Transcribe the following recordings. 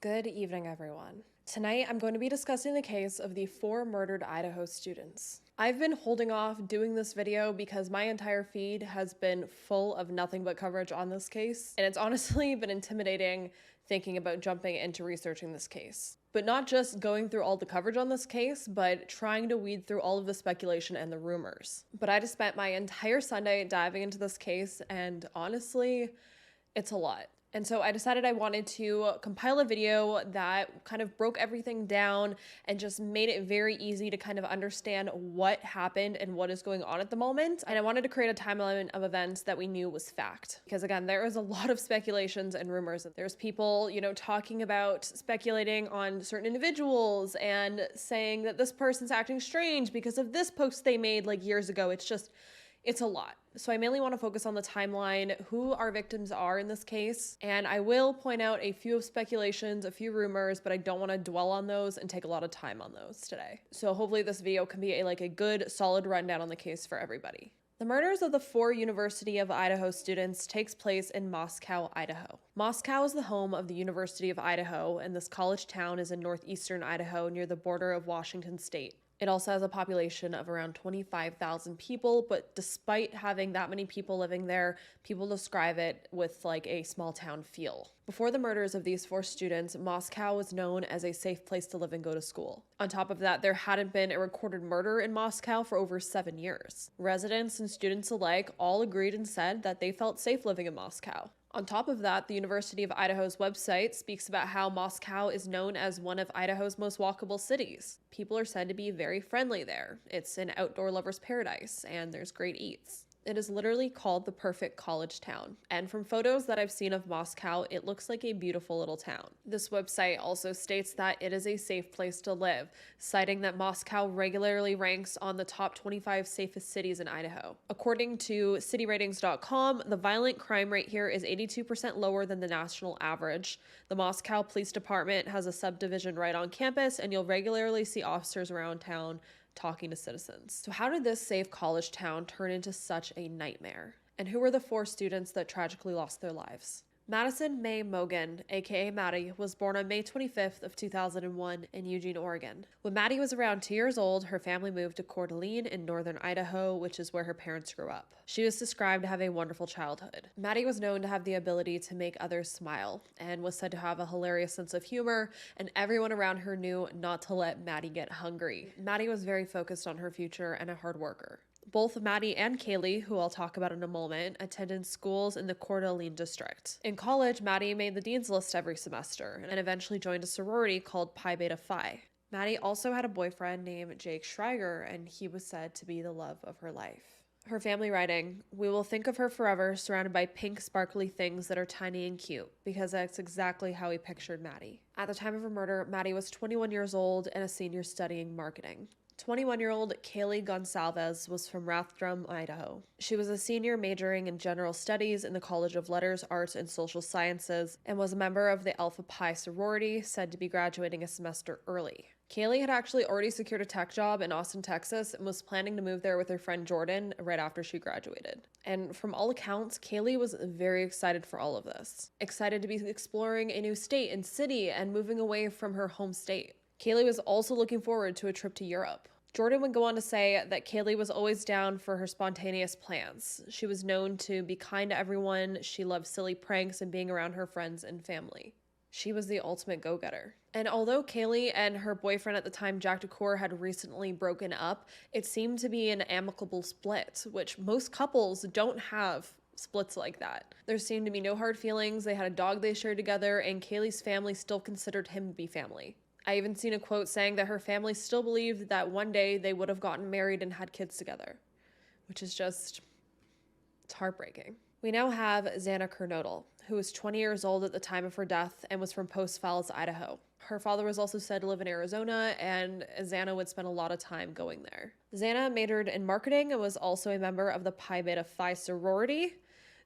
Good evening, everyone. Tonight, I'm going to be discussing the case of the 4 murdered Idaho students. I've been holding off doing this video because my entire feed has been full of nothing but coverage on this case, and it's honestly been intimidating thinking about jumping into researching this case. But not just going through all the coverage on this case, but trying to weed through all of the speculation and the rumors. But I just spent my entire Sunday diving into this case, and honestly, it's a lot. And so I decided I wanted to compile a video that kind of broke everything down and just made it very easy to kind of understand what happened and what is going on at the moment. And I wanted to create a timeline of events that we knew was fact. Because again, there is a lot of speculations and rumors. There's people, talking about speculating on certain individuals and saying that this person's acting strange because of this post they made like years ago. It's a lot. So I mainly want to focus on the timeline, who our victims are in this case, and I will point out a few speculations, a few rumors, but I don't want to dwell on those and take a lot of time on those today. So hopefully this video can be a good, solid rundown on the case for everybody. The murders of the 4 University of Idaho students takes place in Moscow, Idaho. Moscow is the home of the University of Idaho, and this college town is in northeastern Idaho near the border of Washington state. It also has a population of around 25,000 people, but despite having that many people living there, people describe it with a small town feel. Before the murders of these 4 students, Moscow was known as a safe place to live and go to school. On top of that, there hadn't been a recorded murder in Moscow for over 7 years. Residents and students alike all agreed and said that they felt safe living in Moscow. On top of that, the University of Idaho's website speaks about how Moscow is known as one of Idaho's most walkable cities. People are said to be very friendly there. It's an outdoor lover's paradise, and there's great eats. It is literally called the perfect college town. And from photos that I've seen of Moscow, it looks like a beautiful little town. This website also states that it is a safe place to live, citing that Moscow regularly ranks on the top 25 safest cities in Idaho. According to cityratings.com, the violent crime rate here is 82% lower than the national average. The Moscow Police Department has a subdivision right on campus, and you'll regularly see officers around town talking to citizens. So how did this safe college town turn into such a nightmare? And who were the 4 students that tragically lost their lives? Madison Mogen, aka Maddie, was born on May 25th of 2001 in Eugene, Oregon. When Maddie was around 2 years old, her family moved to Coeur d'Alene in northern Idaho, which is where her parents grew up. She was described to have a wonderful childhood. Maddie was known to have the ability to make others smile and was said to have a hilarious sense of humor, and everyone around her knew not to let Maddie get hungry. Maddie was very focused on her future and a hard worker. Both Maddie and Kaylee, who I'll talk about in a moment, attended schools in the Coeur d'Alene district. In college, Maddie made the dean's list every semester and eventually joined a sorority called Pi Beta Phi. Maddie also had a boyfriend named Jake Schreiger, and he was said to be the love of her life. Her family writing, "We will think of her forever surrounded by pink sparkly things that are tiny and cute, because that's exactly how we pictured Maddie." At the time of her murder, Maddie was 21 years old and a senior studying marketing. 21-year-old Kaylee Goncalves was from Rathdrum, Idaho. She was a senior majoring in general studies in the College of Letters, Arts, and Social Sciences and was a member of the Alpha Pi sorority, said to be graduating a semester early. Kaylee had actually already secured a tech job in Austin, Texas, and was planning to move there with her friend Jordan right after she graduated. And from all accounts, Kaylee was very excited for all of this. Excited to be exploring a new state and city and moving away from her home state. Kaylee was also looking forward to a trip to Europe. Jordan would go on to say that Kaylee was always down for her spontaneous plans. She was known to be kind to everyone. She loved silly pranks and being around her friends and family. She was the ultimate go-getter. And although Kaylee and her boyfriend at the time, Jack DeCour, had recently broken up, it seemed to be an amicable split, which most couples don't have splits like that. There seemed to be no hard feelings. They had a dog they shared together, and Kaylee's family still considered him to be family. I even seen a quote saying that her family still believed that one day they would have gotten married and had kids together, which is just, it's heartbreaking. We now have Xana Kernodle, who was 20 years old at the time of her death and was from Post Falls, Idaho. Her father was also said to live in Arizona, and Xana would spend a lot of time going there. Xana majored in marketing and was also a member of the Pi Beta Phi sorority.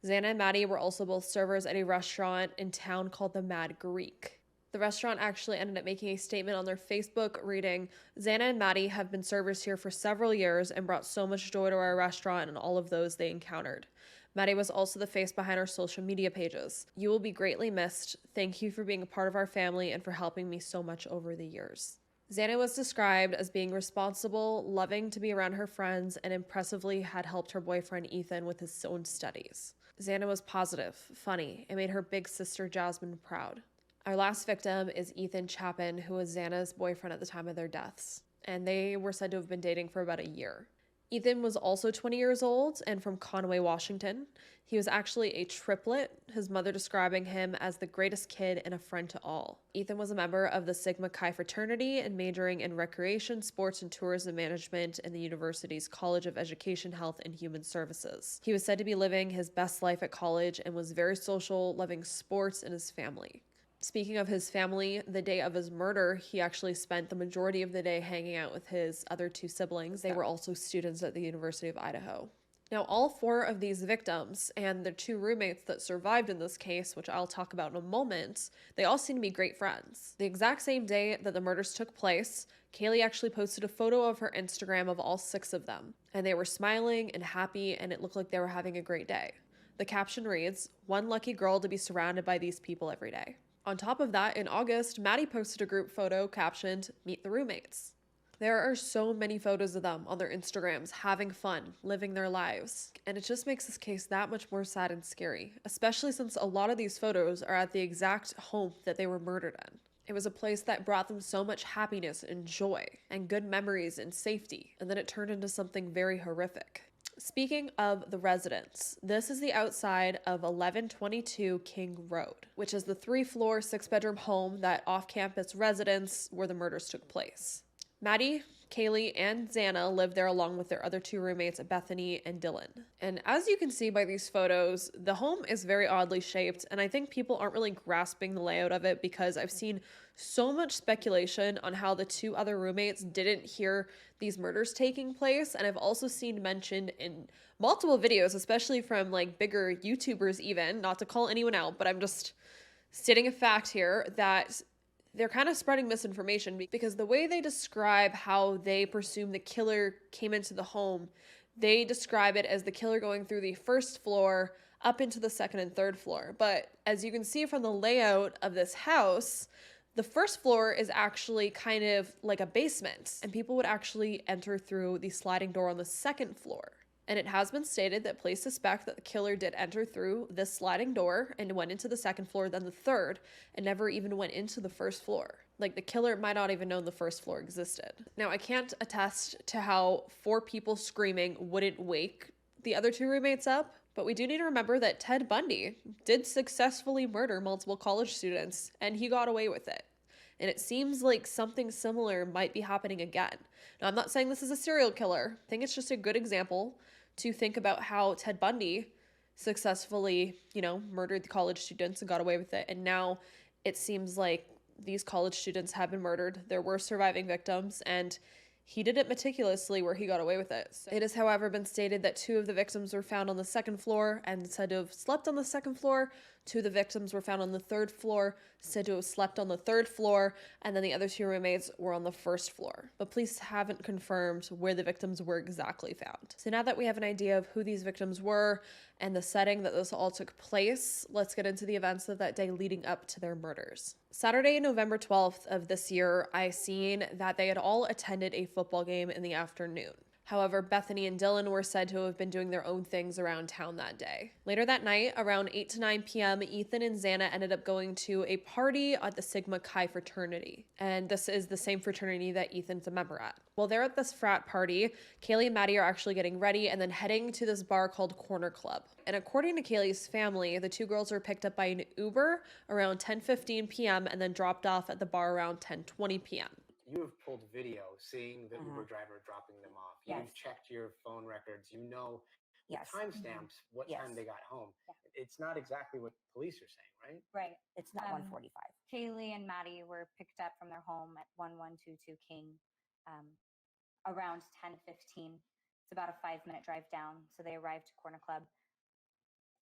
Xana and Maddie were also both servers at a restaurant in town called the Mad Greek. The restaurant actually ended up making a statement on their Facebook reading, "Xana and Maddie have been servers here for several years and brought so much joy to our restaurant and all of those they encountered. Maddie was also the face behind our social media pages. You will be greatly missed. Thank you for being a part of our family and for helping me so much over the years. Xana was described as being responsible, loving to be around her friends, and impressively had helped her boyfriend Ethan with his own studies. Xana was positive, funny, and made her big sister Jasmine proud. Our last victim is Ethan Chapin, who was Xana's boyfriend at the time of their deaths, and they were said to have been dating for about a year. Ethan was also 20 years old and from Conway, Washington. He was actually a triplet, his mother describing him as the greatest kid and a friend to all. Ethan was a member of the Sigma Chi fraternity and majoring in recreation, sports, and tourism management in the university's College of Education, Health, and Human Services. He was said to be living his best life at college and was very social, loving sports and his family. Speaking of his family, the day of his murder, he actually spent the majority of the day hanging out with his other two siblings. They were also students at the University of Idaho. Now, all four of these victims and the two roommates that survived in this case, which I'll talk about in a moment, they all seem to be great friends. The exact same day that the murders took place, Kaylee actually posted a photo of her Instagram of all six of them, and they were smiling and happy, and it looked like they were having a great day. The caption reads, "One lucky girl to be surrounded by these people every day." On top of that, in August, Maddie posted a group photo captioned, "Meet the roommates." There are so many photos of them on their Instagrams, having fun, living their lives. And it just makes this case that much more sad and scary, especially since a lot of these photos are at the exact home that they were murdered in. It was a place that brought them so much happiness and joy and good memories and safety, and then it turned into something very horrific. Speaking of the residence, this is the outside of 1122 King Road, which is the 3-floor, 6-bedroom home that off-campus residence where the murders took place. Maddie, Kaylee, and Xana lived there along with their other two roommates, Bethany and Dylan. And as you can see by these photos, the home is very oddly shaped, and I think people aren't really grasping the layout of it because I've seen so much speculation on how the two other roommates didn't hear these murders taking place, and I've also seen mentioned in multiple videos, especially from like bigger YouTubers even, not to call anyone out, but I'm just stating a fact here that they're kind of spreading misinformation because the way they describe how they presume the killer came into the home, they describe it as the killer going through the first floor up into the second and third floor. But as you can see from the layout of this house, the first floor is actually kind of like a basement, and people would actually enter through the sliding door on the second floor. And it has been stated that police suspect that the killer did enter through this sliding door and went into the second floor, then the third, and never even went into the first floor. Like, the killer might not even know the first floor existed. Now, I can't attest to how 4 people screaming wouldn't wake the other two roommates up, but we do need to remember that Ted Bundy did successfully murder multiple college students, and he got away with it. And it seems like something similar might be happening again. Now, I'm not saying this is a serial killer. I think it's just a good example to think about how Ted Bundy successfully, murdered the college students and got away with it. And now it seems like these college students have been murdered. There were surviving victims, and he did it meticulously where he got away with it. It has, however, been stated that 2 of the victims were found on the second floor and said to have slept on the second floor. 2 of the victims were found on the third floor, said to have slept on the third floor, and then the other 2 roommates were on the first floor. But police haven't confirmed where the victims were exactly found. So now that we have an idea of who these victims were and the setting that this all took place, let's get into the events of that day leading up to their murders. Saturday, November 12th of this year, I seen that they had all attended a football game in the afternoon. However, Bethany and Dylan were said to have been doing their own things around town that day. Later that night, around 8 to 9 p.m., Ethan and Xana ended up going to a party at the Sigma Chi fraternity. And this is the same fraternity that Ethan's a member at. While they're at this frat party, Kaylee and Maddie are actually getting ready and then heading to this bar called Corner Club. And according to Kaylee's family, the 2 girls were picked up by an Uber around 10:15 p.m. and then dropped off at the bar around 10:20 p.m. You have pulled video seeing the Uber driver dropping them off. Yes. You've checked your phone records. You know with Yes. timestamps what Yes. time they got home. Yeah. It's not exactly what police are saying, right? Right. It's not 1:45. Kaylee and Maddie were picked up from their home at 1122 King around 10:15. It's about a 5-minute drive down. So they arrived to Corner Club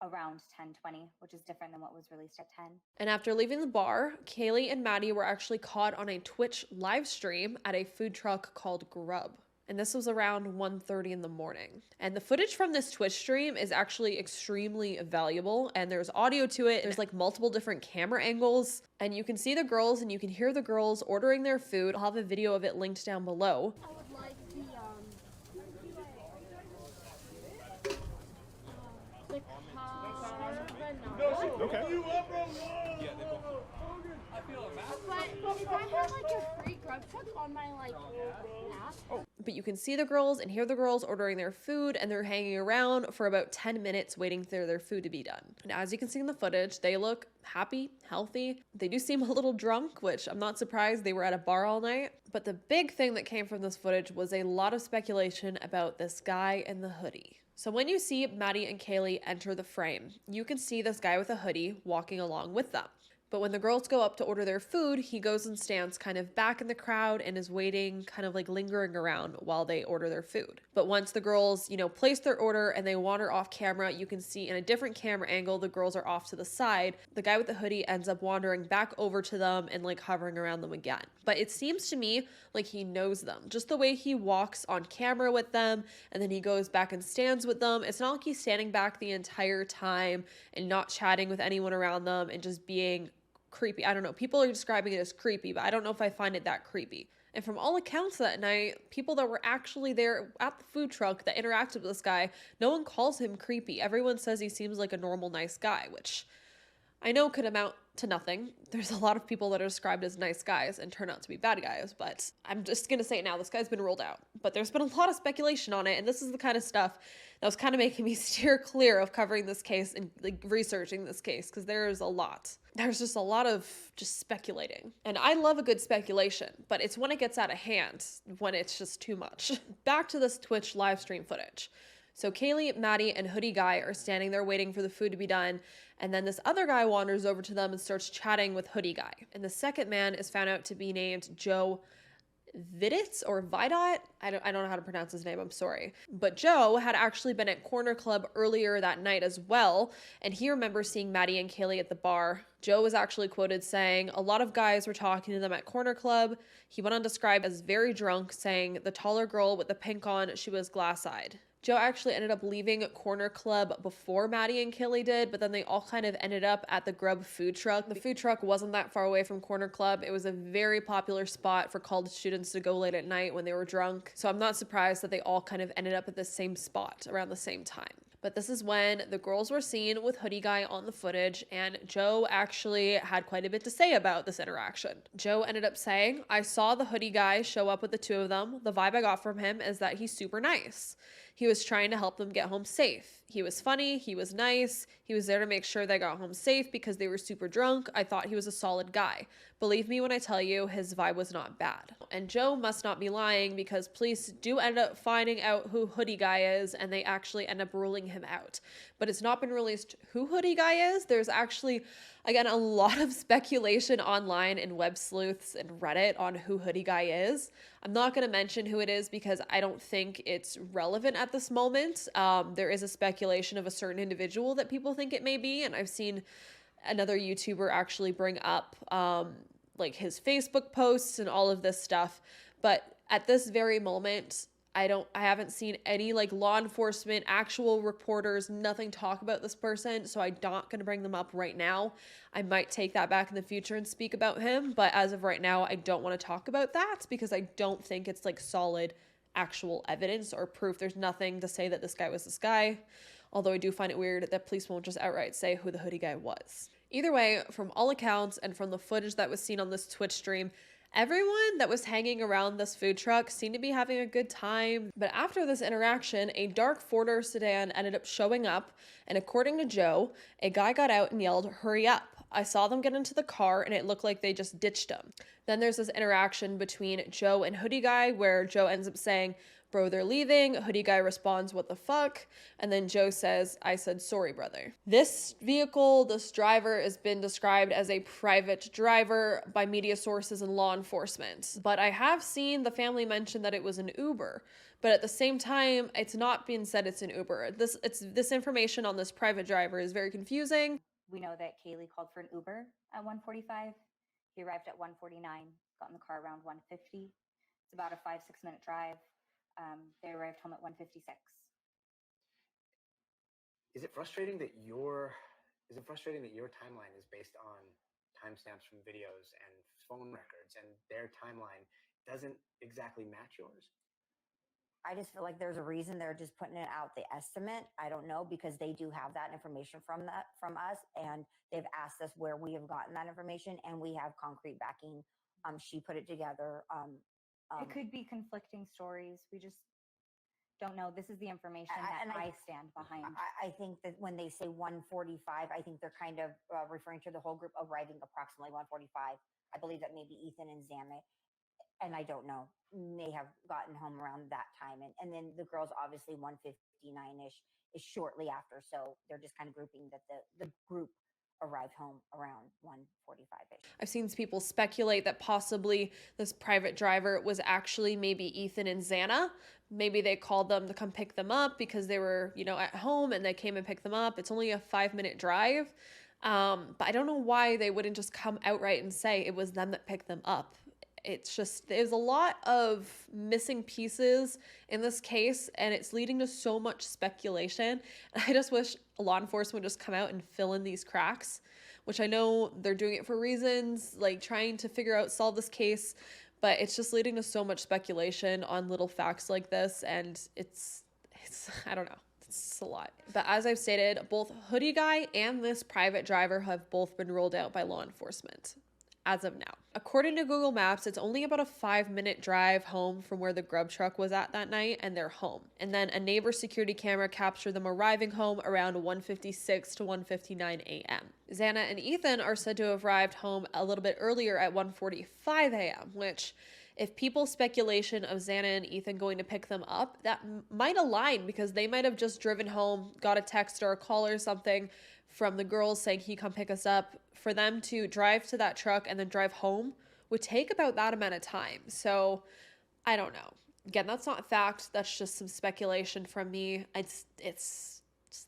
around 10:20, which is different than what was released at 10. And after leaving the bar, Kaylee and Maddie were actually caught on a Twitch live stream at a food truck called Grub. And this was around 1:30 in the morning. And the footage from this Twitch stream is actually extremely valuable, and there's audio to it. There's like multiple different camera angles, and you can see the girls and you can hear the girls ordering their food. I'll have a video of it linked down below. I would like the carbonara. Okay. But if I have like a free grub truck on my app. But you can see the girls and hear the girls ordering their food, and they're hanging around for about 10 minutes waiting for their food to be done. And as you can see in the footage, they look happy, healthy. They do seem a little drunk, which I'm not surprised. They were at a bar all night. But the big thing that came from this footage was a lot of speculation about this guy in the hoodie. So when you see Maddie and Kaylee enter the frame, you can see this guy with a hoodie walking along with them. But when the girls go up to order their food, he goes and stands kind of back in the crowd and is waiting, kind of like lingering around while they order their food. But once the girls, place their order and they wander off camera, you can see in a different camera angle, the girls are off to the side. The guy with the hoodie ends up wandering back over to them and like hovering around them again. But it seems to me like he knows them. Just the way he walks on camera with them and then he goes back and stands with them. It's not like he's standing back the entire time and not chatting with anyone around them and just being creepy. I don't know. People are describing it as creepy, but I don't know if I find it that creepy. And from all accounts that night, people that were actually there at the food truck that interacted with this guy, no one calls him creepy. Everyone says he seems like a normal, nice guy, which I know could amount to nothing. There's a lot of people that are described as nice guys and turn out to be bad guys, but I'm just gonna say it now, this guy's been ruled out. But there's been a lot of speculation on it, and this is the kind of stuff that was kind of making me steer clear of covering this case and like researching this case, because there's just a lot of just speculating. And I love a good speculation, but it's when it gets out of hand, when it's just too much. Back to this Twitch live stream footage. So Kaylee, Maddie, and Hoodie Guy are standing there waiting for the food to be done, and then this other guy wanders over to them and starts chatting with Hoodie Guy. And the second man is found out to be named Joe Vidit or Vidot. I don't know how to pronounce his name, I'm sorry. But Joe had actually been at Corner Club earlier that night as well, and he remembers seeing Maddie and Kaylee at the bar. Joe was actually quoted saying, "A lot of guys were talking to them at Corner Club." He went on to describe as very drunk, saying the taller girl with the pink on, she was glass-eyed. Joe actually ended up leaving Corner Club before Maddie and Kaylee did, but then they all kind of ended up at the Grub food truck. The food truck wasn't that far away from Corner Club. It was a very popular spot for college students to go late at night when they were drunk. So I'm not surprised that they all kind of ended up at the same spot around the same time. But this is when the girls were seen with Hoodie Guy on the footage, and Joe actually had quite a bit to say about this interaction. Joe ended up saying, "I saw the Hoodie Guy show up with the two of them. The vibe I got from him is that he's super nice. He was trying to help them get home safe. He was funny, he was nice, he was there to make sure they got home safe because they were super drunk. I thought he was a solid guy. Believe me when I tell you, his vibe was not bad." And Joe must not be lying, because police do end up finding out who Hoodie Guy is, and they actually end up ruling him out. But it's not been released who Hoodie Guy is. There's actually, again, a lot of speculation online in web sleuths and Reddit on who Hoodie Guy is. I'm not going to mention who it is because I don't think it's relevant at this moment. There is a speculation of a certain individual that people think it may be, and I've seen another YouTuber actually bring up like his Facebook posts and all of this stuff. But at this very moment, I haven't seen any like law enforcement, actual reporters, nothing talk about this person. So I'm not going to bring them up right now. I might take that back in the future and speak about him. But as of right now, I don't want to talk about that because I don't think it's like solid actual evidence or proof. There's nothing to say that this guy was this guy. Although I do find it weird that police won't just outright say who the Hoodie Guy was. Either way, from all accounts and from the footage that was seen on this Twitch stream, everyone that was hanging around this food truck seemed to be having a good time. But after this interaction, a dark four-door sedan ended up showing up, and according to Joe, a guy got out and yelled, "Hurry up." I saw them get into the car and it looked like they just ditched him. Then there's this interaction between Joe and Hoodie Guy where Joe ends up saying, "Bro, they're leaving." Hoodie Guy responds, "What the fuck?" And then Joe says, "I said sorry, brother." This vehicle, this driver, has been described as a private driver by media sources and law enforcement. But I have seen the family mention that it was an Uber. But at the same time, it's not being said it's an Uber. This information on this private driver is very confusing. We know that Kaylee called for an Uber at 1:45. He arrived at 1:49, got in the car around 1:50. It's about a 5-6 minute drive. They arrived home at 1:56. Is it frustrating that your timeline is based on timestamps from videos and phone records, and their timeline doesn't exactly match yours? I just feel like there's a reason they're just putting it out, the estimate. I don't know, because they do have that information from us, and they've asked us where we have gotten that information, and we have concrete backing. She put it together. It could be conflicting stories. We just don't know. This is the information that I stand behind. I think that when they say 1:45, I think they're kind of referring to the whole group arriving approximately 1:45. I believe that maybe Ethan and Xana, and I don't know, may have gotten home around that time. And then the girls, obviously 1:59-ish is shortly after. So they're just kind of grouping that the group arrived home around 1:45-ish. I've seen people speculate that possibly this private driver was actually maybe Ethan and Xana. Maybe they called them to come pick them up because they were, at home, and they came and picked them up. It's only a 5-minute drive. But I don't know why they wouldn't just come outright and say it was them that picked them up. It's just, there's a lot of missing pieces in this case, and it's leading to so much speculation. I just wish law enforcement would just come out and fill in these cracks, which I know they're doing it for reasons, like trying to solve this case, but it's just leading to so much speculation on little facts like this, and it's I don't know. It's a lot. But as I've stated, both Hoodie Guy and this private driver have both been ruled out by law enforcement as of now. According to Google Maps, it's only about a 5-minute drive home from where the grub truck was at that night, and they're home. And then a neighbor security camera captured them arriving home around 1:56 to 1:59 a.m. Xana and Ethan are said to have arrived home a little bit earlier at 1:45 a.m., which, if people's speculation of Xana and Ethan going to pick them up, that might align, because they might have just driven home, got a text or a call or something from the girls saying, "He come pick us up." For them to drive to that truck and then drive home would take about that amount of time. So I don't know. Again, that's not fact. That's just some speculation from me. It's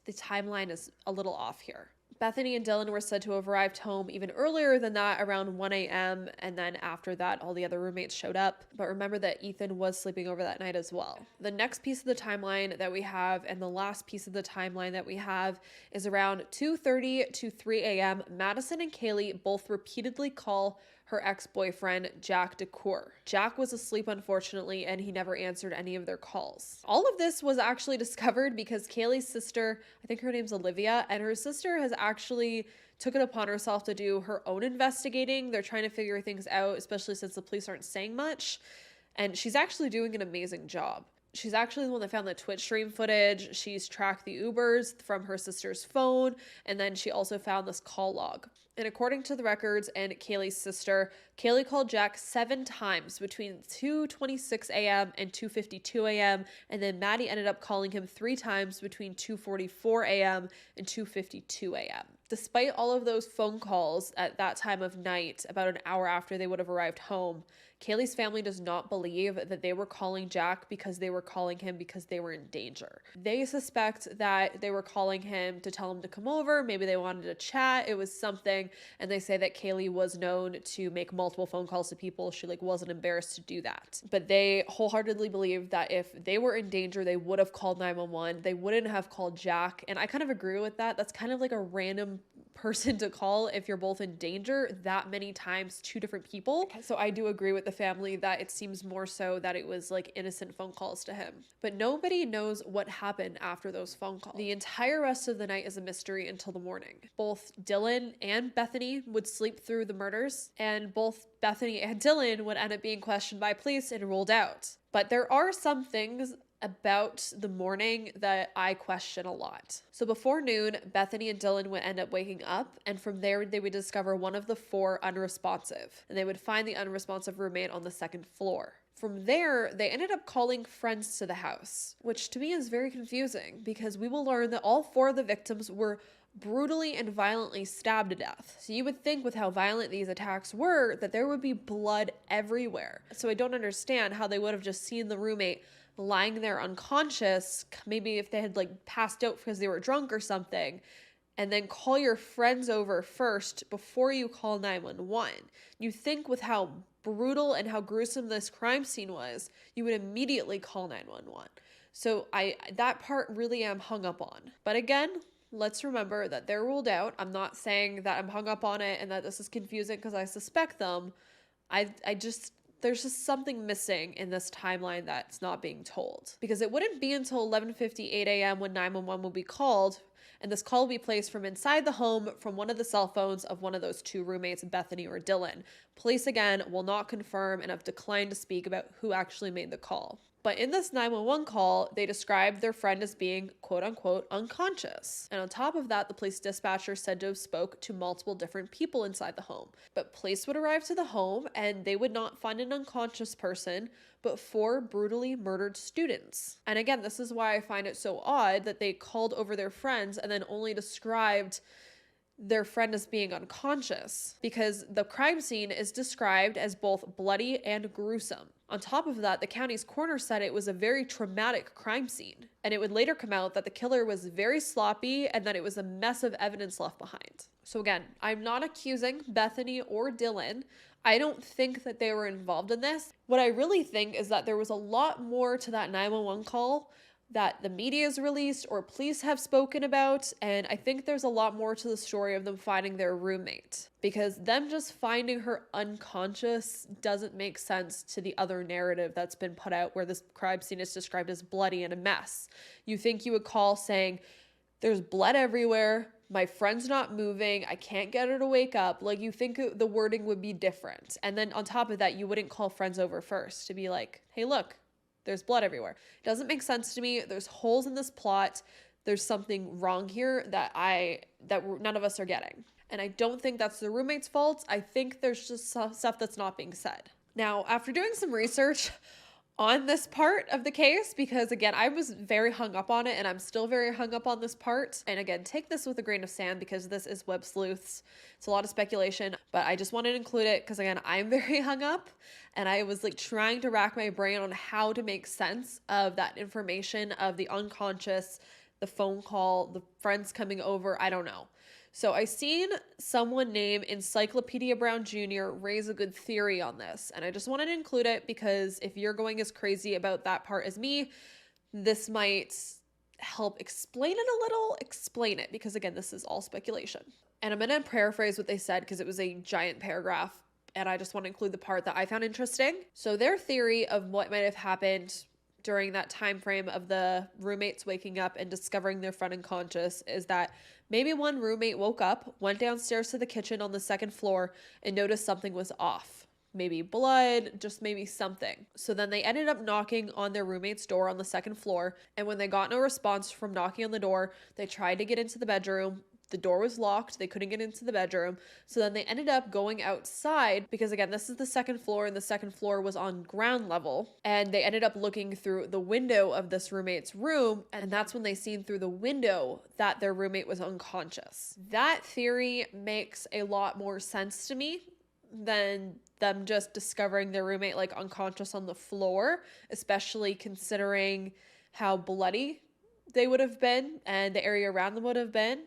the timeline is a little off here. Bethany and Dylan were said to have arrived home even earlier than that, around 1 a.m. And then after that, all the other roommates showed up. But remember that Ethan was sleeping over that night as well. The next piece of the timeline that we have, and the last piece of the timeline that we have, is around 2:30 to 3 a.m. Madison and Kaylee both repeatedly call her ex-boyfriend, Jack DeCour. Jack was asleep, unfortunately, and he never answered any of their calls. All of this was actually discovered because Kaylee's sister, I think her name's Olivia, and her sister has actually took it upon herself to do her own investigating. They're trying to figure things out, especially since the police aren't saying much, and she's actually doing an amazing job. She's actually the one that found the Twitch stream footage. She's tracked the Ubers from her sister's phone, and then she also found this call log. And according to the records and Kaylee's sister, Kaylee called Jack 7 times between 2:26 a.m. and 2:52 a.m. And then Maddie ended up calling him 3 times between 2:44 a.m. and 2:52 a.m. Despite all of those phone calls at that time of night, about an hour after they would have arrived home, Kaylee's family does not believe that they were calling Jack because they were calling him because they were in danger. They suspect that they were calling him to tell him to come over. Maybe they wanted to chat. It was something. And they say that Kaylee was known to make multiple phone calls to people. She wasn't embarrassed to do that. But they wholeheartedly believe that if they were in danger, they would have called 911. They wouldn't have called Jack. And I kind of agree with that. That's kind of like a random person to call if you're both in danger that many times, 2 different people. So I do agree with the family that it seems more so that it was innocent phone calls to him. But nobody knows what happened after those phone calls. The entire rest of the night is a mystery until the morning. Both Dylan and Bethany would sleep through the murders, and both Bethany and Dylan would end up being questioned by police and ruled out. But there are some things about the morning that I question a lot. So before noon, Bethany and Dylan would end up waking up, and from there they would discover one of the 4 unresponsive, and they would find the unresponsive roommate on the 2nd floor. From there, they ended up calling friends to the house, which to me is very confusing because we will learn that all 4 of the victims were brutally and violently stabbed to death. So you would think with how violent these attacks were that there would be blood everywhere. So I don't understand how they would have just seen the roommate lying there unconscious, maybe if they had passed out because they were drunk or something, and then call your friends over first before you call 911. You think with how brutal and how gruesome this crime scene was, you would immediately call 911. So that part really am hung up on. But again, let's remember that they're ruled out. I'm not saying that I'm hung up on it and that this is confusing because I suspect them. There's just something missing in this timeline that's not being told. Because it wouldn't be until 11:58 a.m. when 911 will be called, and this call will be placed from inside the home from one of the cell phones of one of those two roommates, Bethany or Dylan. Police, again, will not confirm and have declined to speak about who actually made the call. But in this 911 call, they described their friend as being, quote unquote, unconscious. And on top of that, the police dispatcher said to have spoke to multiple different people inside the home. But police would arrive to the home and they would not find an unconscious person, but 4 brutally murdered students. And again, this is why I find it so odd that they called over their friends and then only described their friend as being unconscious, because the crime scene is described as both bloody and gruesome. On top of that, the county's coroner said it was a very traumatic crime scene, and it would later come out that the killer was very sloppy and that it was a mess of evidence left behind. So again, I'm not accusing Bethany or Dylan. I don't think that they were involved in this. What I really think is that there was a lot more to that 911 call that the media has released or police have spoken about, and I think there's a lot more to the story of them finding their roommate, because them just finding her unconscious doesn't make sense to the other narrative that's been put out where this crime scene is described as bloody and a mess. You think you would call saying, there's blood everywhere, my friend's not moving, I can't get her to wake up. Like, you think the wording would be different. And then on top of that, you wouldn't call friends over first to be like, hey, look, there's blood everywhere. It doesn't make sense to me. There's holes in this plot. There's something wrong here that none of us are getting. And I don't think that's the roommate's fault. I think there's just stuff that's not being said. Now, after doing some research on this part of the case, because again, I was very hung up on it and I'm still very hung up on this part. And again, take this with a grain of sand because this is Web Sleuths. It's a lot of speculation, but I just wanted to include it because again, I'm very hung up and I was like trying to rack my brain on how to make sense of that information of the unconscious, the phone call, the friends coming over, I don't know. So I seen someone named Encyclopedia Brown Jr. raise a good theory on this, and I just wanted to include it because if you're going as crazy about that part as me, this might help explain it, because again, this is all speculation. And I'm going to paraphrase what they said because it was a giant paragraph, and I just want to include the part that I found interesting. So their theory of what might have happened during that time frame of the roommates waking up and discovering their friend unconscious is that maybe one roommate woke up, went downstairs to the kitchen on the 2nd floor, and noticed something was off. Maybe blood, just maybe something. So then they ended up knocking on their roommate's door on the 2nd floor, and when they got no response from knocking on the door, they tried to get into the bedroom. The door was locked. They couldn't get into the bedroom. So then they ended up going outside because, again, this is the 2nd floor and the 2nd floor was on ground level. And they ended up looking through the window of this roommate's room. And that's when they seen through the window that their roommate was unconscious. That theory makes a lot more sense to me than them just discovering their roommate like unconscious on the floor, especially considering how bloody they would have been and the area around them would have been.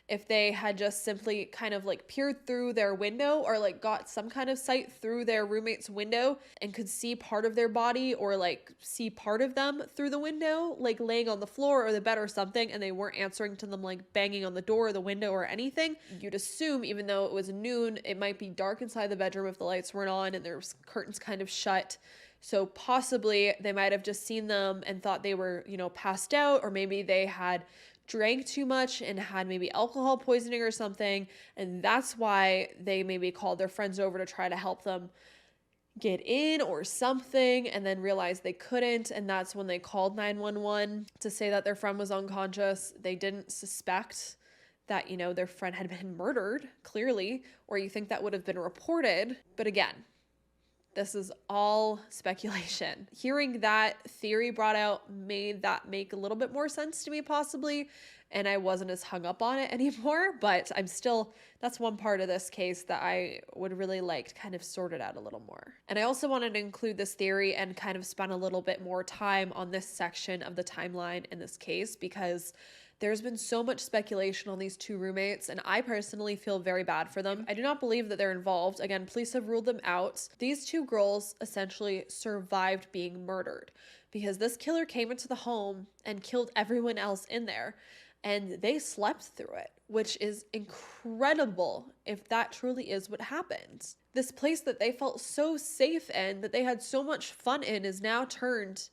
If they had just simply kind of like peered through their window or like got some kind of sight through their roommate's window and could see part of their body or like see part of them through the window, like laying on the floor or the bed or something, and they weren't answering to them like banging on the door or the window or anything, you'd assume even though it was noon, it might be dark inside the bedroom if the lights weren't on and there's curtains kind of shut. So possibly they might have just seen them and thought they were, passed out, or maybe they had drank too much and had maybe alcohol poisoning or something, and that's why they maybe called their friends over to try to help them get in or something, and then realized they couldn't, and that's when they called 911 to say that their friend was unconscious. They didn't suspect that, their friend had been murdered, clearly, or you think that would have been reported. But again, this is all speculation. Hearing that theory brought out made that make a little bit more sense to me possibly, and I wasn't as hung up on it anymore, but that's one part of this case that I would really like to kind of sort it out a little more. And I also wanted to include this theory and kind of spend a little bit more time on this section of the timeline in this case because There's been so much speculation on these two roommates, and I personally feel very bad for them. I do not believe that they're involved. Again, police have ruled them out. These two girls essentially survived being murdered because this killer came into the home and killed everyone else in there, and they slept through it, which is incredible if that truly is what happened. This place that they felt so safe in, that they had so much fun in, is now turned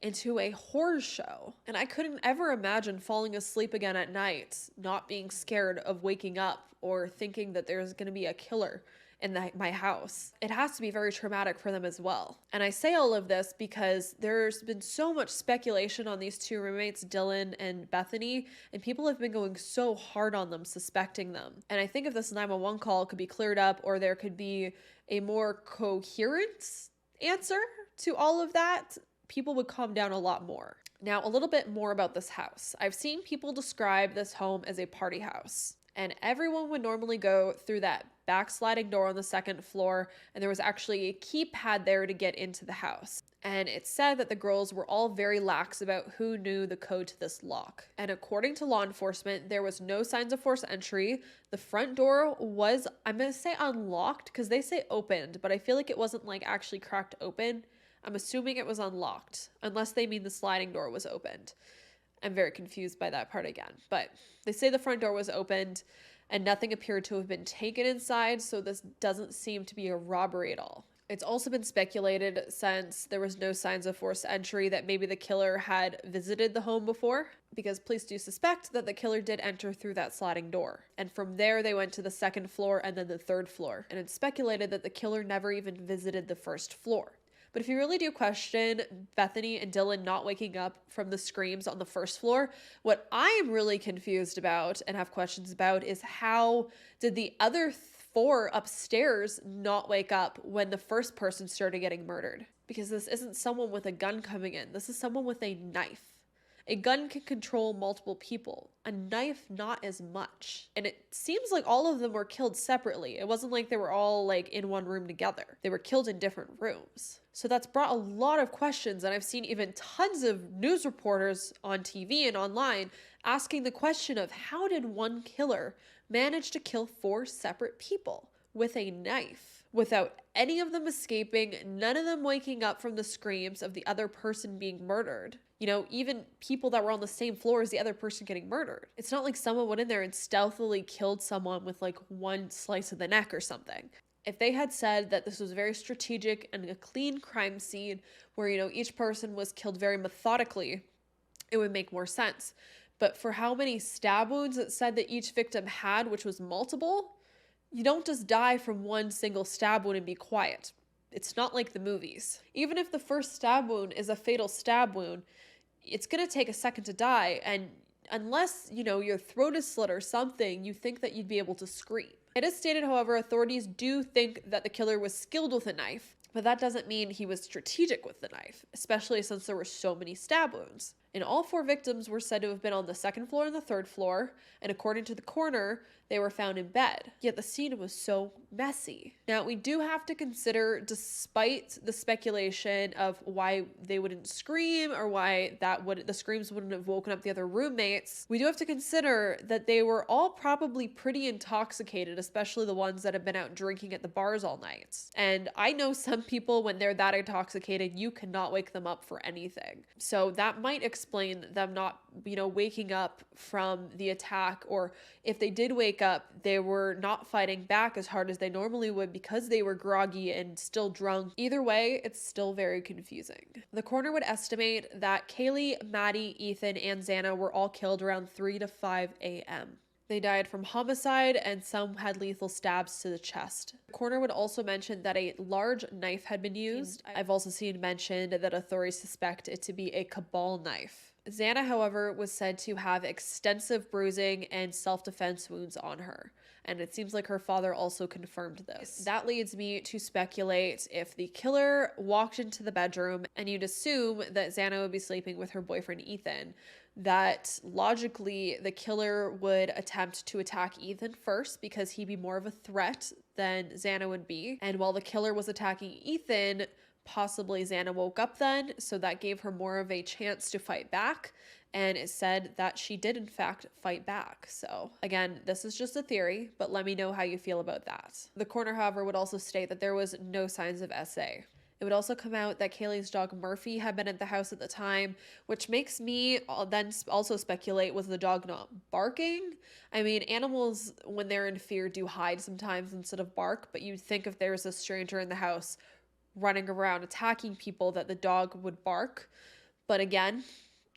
into a horror show. And I couldn't ever imagine falling asleep again at night, not being scared of waking up or thinking that there's going to be a killer in my house. It has to be very traumatic for them as well. And I say all of this because there's been so much speculation on these two roommates, Dylan and Bethany, and people have been going so hard on them, suspecting them. And I think if this 911 call could be cleared up, or there could be a more coherent answer to all of that, people would calm down a lot more. Now, a little bit more about this house. I've seen people describe this home as a party house, and everyone would normally go through that back sliding door on the second floor, and there was actually a keypad there to get into the house. And it said that the girls were all very lax about who knew the code to this lock. And according to law enforcement, there was no signs of forced entry. The front door was, I'm going to say unlocked because they say opened, but I feel like it wasn't like actually cracked open. I'm assuming it was unlocked, unless they mean the sliding door was opened. I'm very confused by that part again. But they say the front door was opened and nothing appeared to have been taken inside, so this doesn't seem to be a robbery at all. It's also been speculated, since there was no signs of forced entry, that maybe the killer had visited the home before, because police do suspect that the killer did enter through that sliding door. And from there, they went to the second floor and then the third floor. And it's speculated that the killer never even visited the first floor. But if you really do question Bethany and Dylan not waking up from the screams on the first floor, what I am really confused about and have questions about is how did the other four upstairs not wake up when the first person started getting murdered? Because this isn't someone with a gun coming in. This is someone with a knife. A gun can control multiple people. A knife, not as much. And it seems like all of them were killed separately. It wasn't like they were all like in one room together. They were killed in different rooms. So that's brought a lot of questions, and I've seen even tons of news reporters on TV and online asking the question of how did one killer manage to kill 4 separate people with a knife without any of them escaping, none of them waking up from the screams of the other person being murdered? You know, even people that were on the same floor as the other person getting murdered. It's not like someone went in there and stealthily killed someone with like one slice of the neck or something. If they had said that this was very strategic and a clean crime scene where, you know, each person was killed very methodically, it would make more sense. But for how many stab wounds it said that each victim had, which was multiple, you don't just die from one single stab wound and be quiet. It's not like the movies. Even if the first stab wound is a fatal stab wound, it's going to take a second to die. And unless, you know, your throat is slit or something, you think that you'd be able to scream. It is stated, however, authorities do think that the killer was skilled with a knife, but that doesn't mean he was strategic with the knife, especially since there were so many stab wounds. And all 4 victims were said to have been on the second floor and the third floor, and according to the coroner, they were found in bed. Yet the scene was so messy. Now, we do have to consider, despite the speculation of why they wouldn't scream or why the screams wouldn't have woken up the other roommates, we do have to consider that they were all probably pretty intoxicated, especially the ones that have been out drinking at the bars all night. And I know some people, when they're that intoxicated, you cannot wake them up for anything. So that might explain them not, you know, waking up from the attack, or if they did wake up, they were not fighting back as hard as they normally would because they were groggy and still drunk. Either way, it's still very confusing. The coroner would estimate that Kaylee, Maddie, Ethan, and Xana were all killed around 3 to 5 a.m. They died from homicide, and some had lethal stabs to the chest. The coroner would also mention that a large knife had been used. I've also seen mentioned that authorities suspect it to be a cabal knife. Xana, however, was said to have extensive bruising and self-defense wounds on her, and it seems like her father also confirmed this. That leads me to speculate if the killer walked into the bedroom, and you'd assume that Xana would be sleeping with her boyfriend Ethan, that logically the killer would attempt to attack Ethan first because he'd be more of a threat than Xana would be. And while the killer was attacking Ethan, possibly Xana woke up then, so that gave her more of a chance to fight back. and it said that she did in fact fight back. So again, this is just a theory, but let me know how you feel about that. The coroner, however, would also state that there was no signs of SA. It would also come out that Kaylee's dog Murphy had been at the house at the time, which makes me then also speculate, was the dog not barking? I mean, animals, when they're in fear, do hide sometimes instead of bark, but you'd think if there's a stranger in the house running around attacking people that the dog would bark. But again,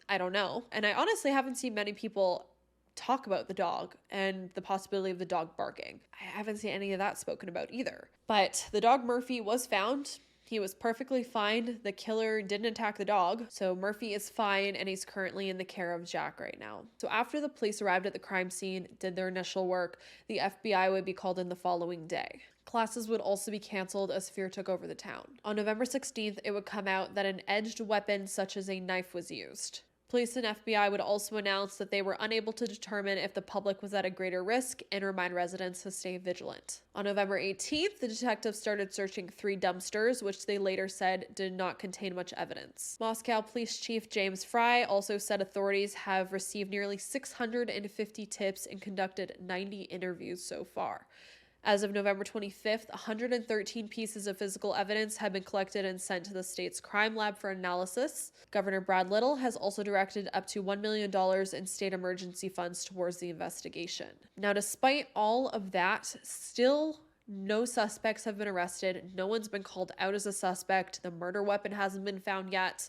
I don't know. And I honestly haven't seen many people talk about the dog and the possibility of the dog barking. I haven't seen any of that spoken about either. But the dog Murphy was found. He was perfectly fine. The killer didn't attack the dog, so Murphy is fine and he's currently in the care of Jack right now. So after the police arrived at the crime scene, did their initial work, the FBI would be called in the following day. Classes would also be canceled as fear took over the town. On November 16th, it would come out that an edged weapon such as a knife was used. Police and FBI would also announce that they were unable to determine if the public was at a greater risk and remind residents to stay vigilant. On November 18th, the detectives started searching 3 dumpsters, which they later said did not contain much evidence. Moscow Police Chief James Fry also said authorities have received nearly 650 tips and conducted 90 interviews so far. As of November 25th, 113 pieces of physical evidence have been collected and sent to the state's crime lab for analysis. Governor Brad Little has also directed up to $1 million in state emergency funds towards the investigation. Now, despite all of that, still no suspects have been arrested. No one's been called out as a suspect. The murder weapon hasn't been found yet.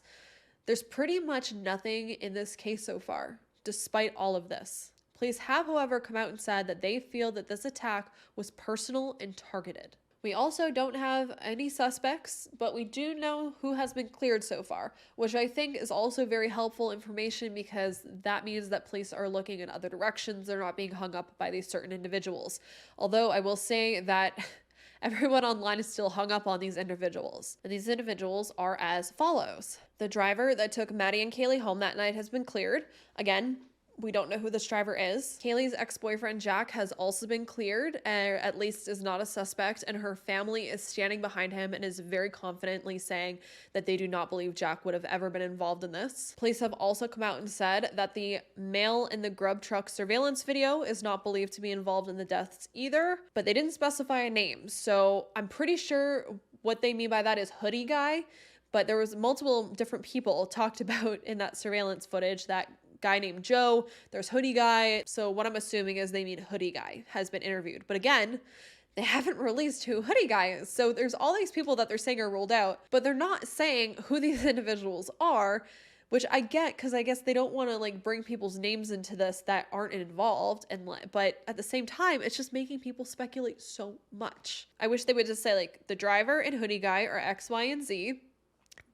There's pretty much nothing in this case so far, despite all of this. Police have, however, come out and said that they feel that this attack was personal and targeted. We also don't have any suspects, but we do know who has been cleared so far, which I think is also very helpful information because that means that police are looking in other directions. They're not being hung up by these certain individuals. Although I will say that everyone online is still hung up on these individuals. And these individuals are as follows. The driver that took Maddie and Kaylee home that night has been cleared. Again, we don't know who this driver is. Kaylee's ex-boyfriend Jack has also been cleared, or at least is not a suspect, and her family is standing behind him and is very confidently saying that they do not believe Jack would have ever been involved in this. Police have also come out and said that the male in the grub truck surveillance video is not believed to be involved in the deaths either, but they didn't specify a name, so I'm pretty sure what they mean by that is hoodie guy, but there was multiple different people talked about in that surveillance footage. That guy named Joe, there's hoodie guy. So what I'm assuming is they mean hoodie guy has been interviewed. But again, they haven't released who hoodie guy is. So there's all these people that they're saying are ruled out, but they're not saying who these individuals are, which I get because I guess they don't want to like bring people's names into this that aren't involved. But at the same time, it's just making people speculate so much. I wish they would just say like the driver and hoodie guy are X, Y, and Z.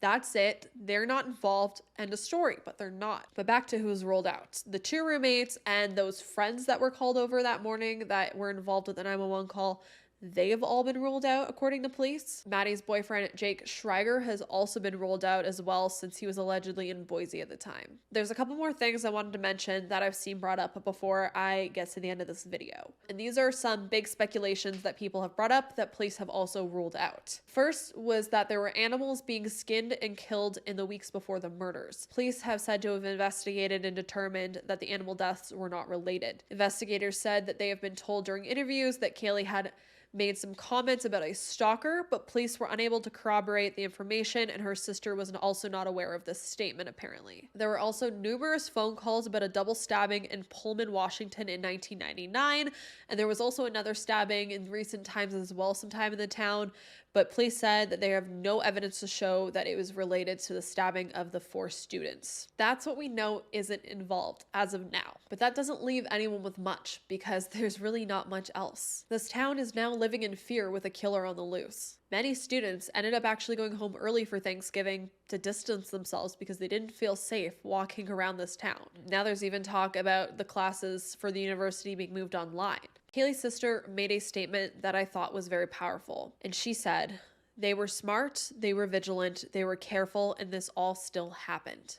That's it. They're not involved. End of story, but they're not. But back to who's rolled out. The 2 roommates and those friends that were called over that morning that were involved with the 911 call, they have all been ruled out according to police. Maddie's boyfriend, Jake Schreiger, has also been ruled out as well since he was allegedly in Boise at the time. There's a couple more things I wanted to mention that I've seen brought up before I get to the end of this video. And these are some big speculations that people have brought up that police have also ruled out. First was that there were animals being skinned and killed in the weeks before the murders. Police have said to have investigated and determined that the animal deaths were not related. Investigators said that they have been told during interviews that Kaylee had made some comments about a stalker, but police were unable to corroborate the information, and her sister was also not aware of this statement, apparently. There were also numerous phone calls about a double stabbing in Pullman, Washington in 1999, and there was also another stabbing in recent times as well, sometime in the town, but police said that they have no evidence to show that it was related to the stabbing of the 4 students. That's what we know isn't involved as of now. But that doesn't leave anyone with much because there's really not much else. This town is now living in fear with a killer on the loose. Many students ended up actually going home early for Thanksgiving to distance themselves because they didn't feel safe walking around this town. Now there's even talk about the classes for the university being moved online. Kaylee's sister made a statement that I thought was very powerful, and she said, "They were smart, they were vigilant, they were careful, and this all still happened.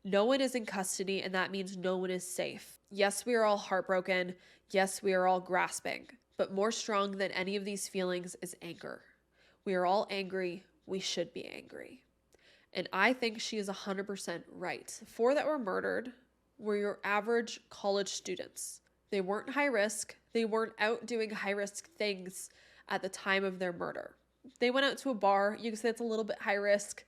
No one is in custody, and that means no one is safe. Yes, we are all heartbroken. Yes, we are all grasping. But more strong than any of these feelings is anger. We are all angry. We should be angry." And I think she is 100% right. The 4 that were murdered were your average college students. They weren't high risk. They weren't out doing high risk things at the time of their murder. They went out to a bar. You can say it's a little bit high risk,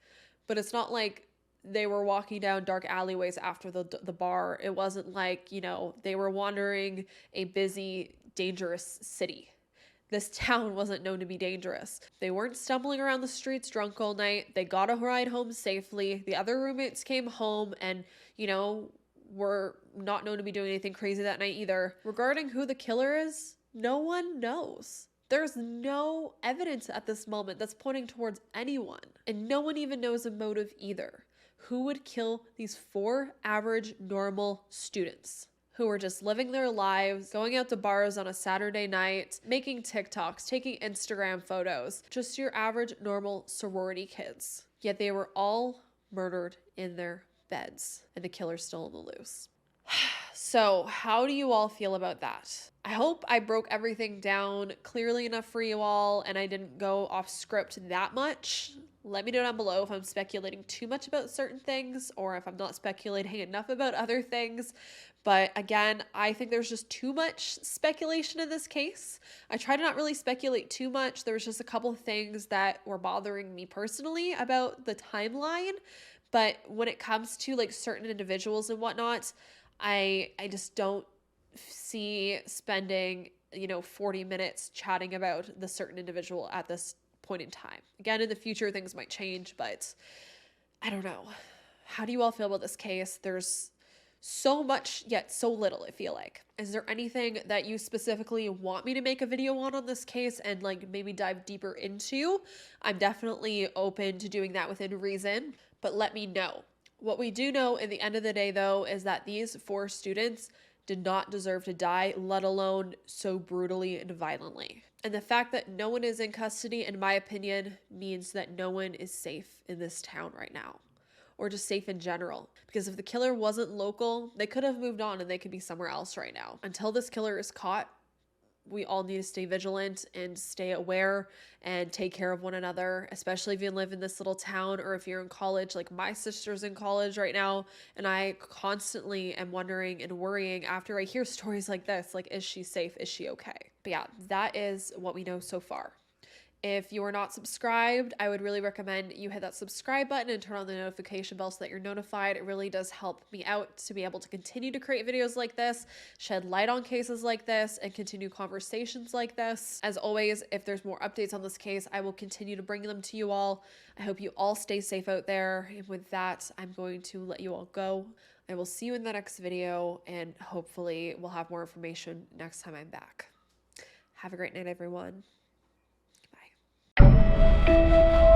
but it's not like they were walking down dark alleyways after the bar. It wasn't like, you know, they were wandering a busy, dangerous city. This town wasn't known to be dangerous. They weren't stumbling around the streets drunk all night. They got a ride home safely. The other roommates came home and, you know, were not known to be doing anything crazy that night either. Regarding who the killer is, no one knows. There's no evidence at this moment that's pointing towards anyone. And no one even knows a motive either. Who would kill these 4 average normal students who were just living their lives, going out to bars on a Saturday night, making TikToks, taking Instagram photos, just your average normal sorority kids. Yet they were all murdered in their beds and the killer's still on the loose. So how do you all feel about that? I hope I broke everything down clearly enough for you all and I didn't go off script that much. Let me know down below if I'm speculating too much about certain things or if I'm not speculating enough about other things. But again, I think there's just too much speculation in this case. I try to not really speculate too much. There was just a couple of things that were bothering me personally about the timeline. But when it comes to like certain individuals and whatnot, I just don't see spending, 40 minutes chatting about the certain individual at this point in time. Again, in the future, things might change, but I don't know. How do you all feel about this case? There's so much, yet so little, I feel like. Is there anything that you specifically want me to make a video on this case and like maybe dive deeper into? I'm definitely open to doing that within reason, but let me know. What we do know in the end of the day, though, is that these 4 students did not deserve to die, let alone so brutally and violently. And the fact that no one is in custody, in my opinion, means that no one is safe in this town right now, or just safe in general. Because if the killer wasn't local, they could have moved on and they could be somewhere else right now. Until this killer is caught, we all need to stay vigilant and stay aware and take care of one another, especially if you live in this little town or if you're in college. Like my sister's in college right now, and I constantly am wondering and worrying after I hear stories like this, like, is she safe? Is she okay? But yeah, that is what we know so far. If you are not subscribed, I would really recommend you hit that subscribe button and turn on the notification bell so that you're notified. It really does help me out to be able to continue to create videos like this, shed light on cases like this, and continue conversations like this. As always, if there's more updates on this case, I will continue to bring them to you all. I hope you all stay safe out there. And with that, I'm going to let you all go. I will see you in the next video, and hopefully we'll have more information next time I'm back. Have a great night, everyone. Bye.